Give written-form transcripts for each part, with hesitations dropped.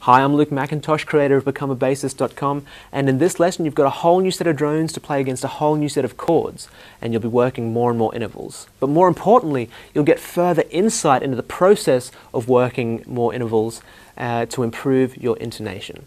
Hi, I'm Luke McIntosh, creator of BecomeABassist.com, and in this lesson you've got a whole new set of drones to play against a whole new set of chords, and you'll be working more and more intervals. But more importantly, you'll get further insight into the process of working more intervals to improve your intonation.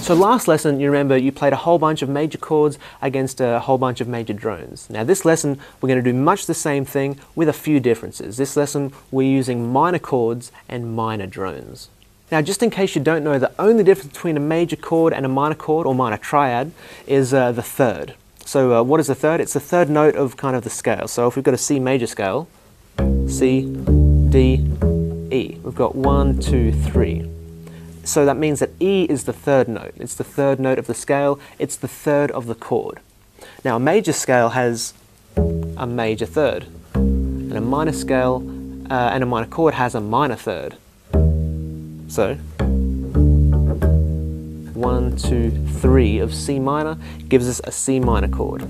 So last lesson, you remember, you played a whole bunch of major chords against a whole bunch of major drones. Now this lesson, we're going to do much the same thing with a few differences. This lesson, we're using minor chords and minor drones. Now just in case you don't know, the only difference between a major chord and a minor chord, or minor triad, is the third. So what is the third? It's the third note of kind of the scale. So if we've got a C major scale, C, D, E. We've got 1, 2, 3. So that means that E is the third note. It's the third note of the scale. It's the third of the chord. Now a major scale has a major third, and a minor scale and a minor chord has a minor third. So 1, 2, 3 of C minor gives us a C minor chord.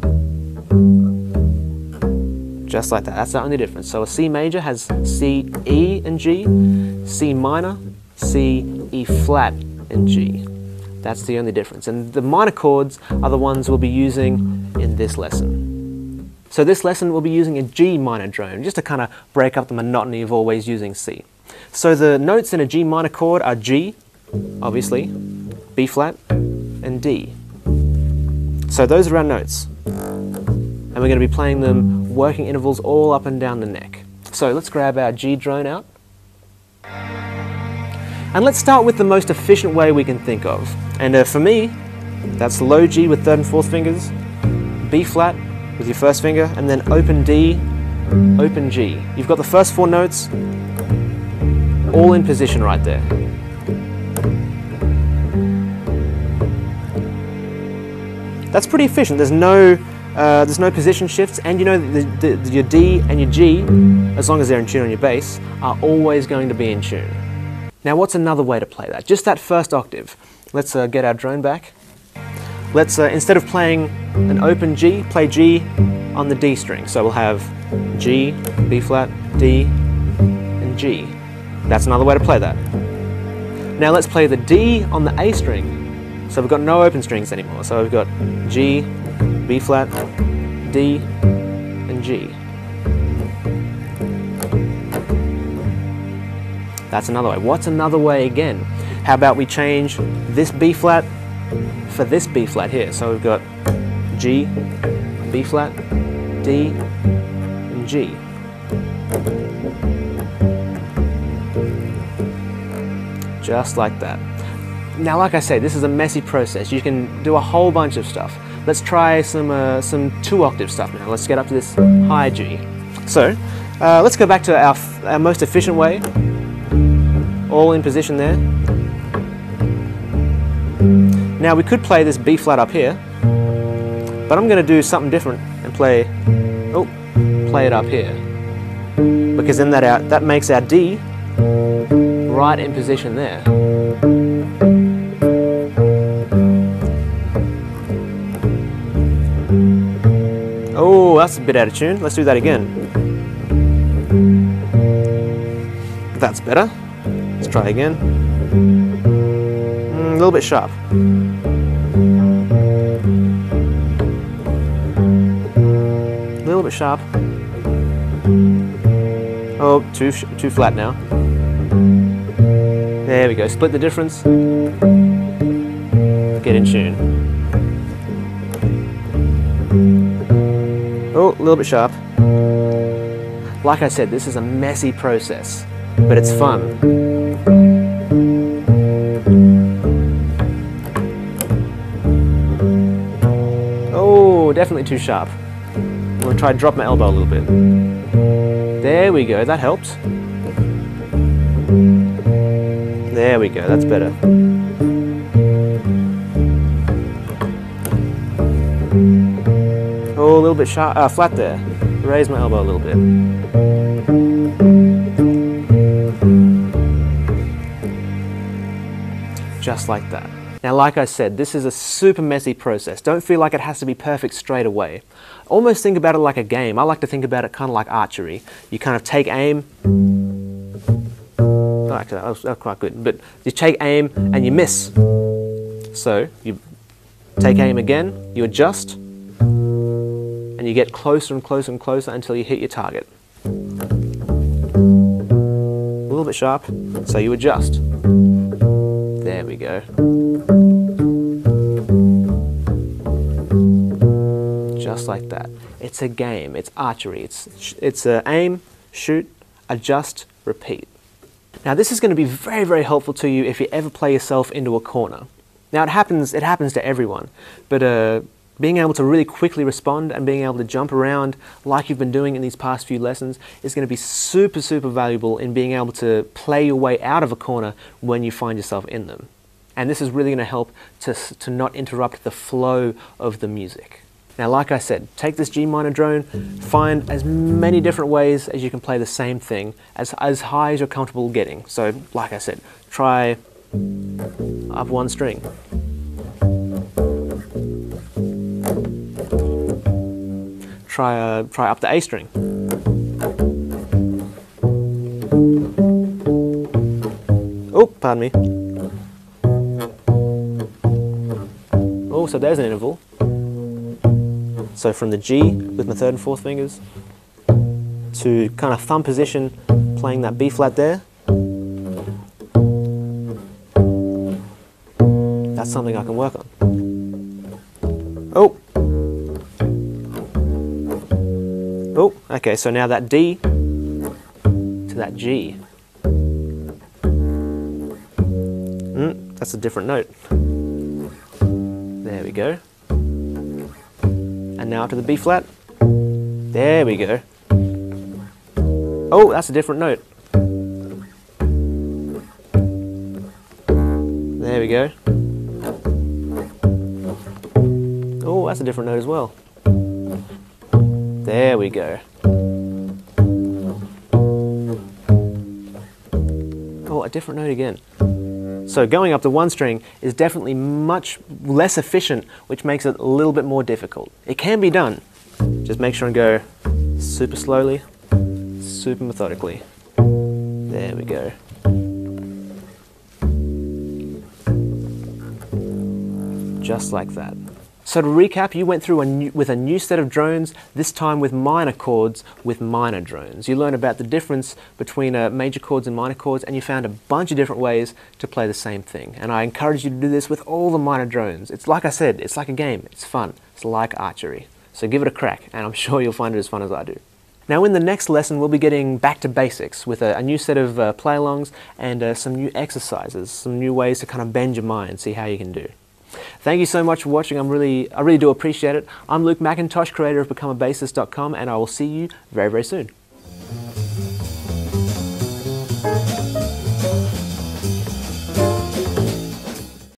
Just like that. That's the only difference. So a C major has C, E, and G. C minor, C, E flat, and G. That's the only difference. And the minor chords are the ones we'll be using in this lesson. So this lesson we'll be using a G minor drone, just to kind of break up the monotony of always using C. So the notes in a G minor chord are G, obviously, B flat, and D. So those are our notes. And we're going to be playing them working intervals all up and down the neck. So let's grab our G drone out. And let's start with the most efficient way we can think of. And for me, that's low G with third and fourth fingers, B flat with your first finger, and then open D, open G. You've got the first four notes all in position right there. That's pretty efficient. There's no position shifts, and you know your D and your G, as long as they're in tune on your bass, are always going to be in tune. Now what's another way to play that? Just that first octave. Let's get our drone back. Let's, instead of playing an open G, play G on the D string. So we'll have G, B flat, D, and G. That's another way to play that. Now let's play the D on the A string. So we've got no open strings anymore. So we've got G, B flat, D, and G. That's another way. What's another way again? How about we change this B flat for this B flat here? So we've got G, B flat, D, and G. Just like that. Now, like I say, this is a messy process. You can do a whole bunch of stuff. Let's try some two-octave stuff now. Let's get up to this high G. So let's go back to our most efficient way. All in position there. Now we could play this B flat up here, but I'm going to do something different and play it up here, because then that makes our D right in position there. Oh, that's a bit out of tune. Let's do that again. That's better. Let's try again. A little bit sharp. A little bit sharp. Oh, too flat now. There we go. Split the difference. Get in tune. Oh, a little bit sharp. Like I said, this is a messy process, but it's fun. Oh, definitely too sharp. I'm going to try to drop my elbow a little bit. There we go, that helps. There we go, that's better. Oh, a little bit sharp, flat there. Raise my elbow a little bit. Just like that. Now, like I said, this is a super messy process. Don't feel like it has to be perfect straight away. Almost think about it like a game. I like to think about it kind of like archery. You kind of take aim. Oh, actually, that was quite good. But you take aim and you miss. So you take aim again, you adjust, and you get closer and closer and closer until you hit your target. A little bit sharp, so you adjust. There we go. Just like that. It's a game, it's archery. It's aim, shoot, adjust, repeat. Now this is going to be very, very helpful to you if you ever play yourself into a corner. Now it happens to everyone, but being able to really quickly respond and being able to jump around like you've been doing in these past few lessons is going to be super, super valuable in being able to play your way out of a corner when you find yourself in them. And this is really going to help to not interrupt the flow of the music. Now, like I said, take this G minor drone, find as many different ways as you can play the same thing, as high as you're comfortable getting. So, like I said, try up one string. Try up the A string. Oh, pardon me. Oh, so there's an interval. So from the G with my third and fourth fingers to kind of thumb position, playing that B flat there. That's something I can work on. Oh. Oh, okay, so now that D to that G. That's a different note. There we go. And now to the B flat. There we go. Oh, that's a different note. There we go. Oh, that's a different note as well. There we go. Oh, a different note again. So going up to one string is definitely much less efficient, which makes it a little bit more difficult. It can be done. Just make sure and go super slowly, super methodically. There we go. Just like that. So to recap, you went through with a new set of drones, this time with minor chords with minor drones. You learned about the difference between major chords and minor chords, and you found a bunch of different ways to play the same thing. And I encourage you to do this with all the minor drones. It's like I said, it's like a game, it's fun, it's like archery. So give it a crack, and I'm sure you'll find it as fun as I do. Now in the next lesson, we'll be getting back to basics with a new set of play-alongs and some new exercises, some new ways to kind of bend your mind, see how you can do. Thank you so much for watching. I really do appreciate it. I'm Luke McIntosh, creator of BecomeABassist.com, and I will see you very, very soon.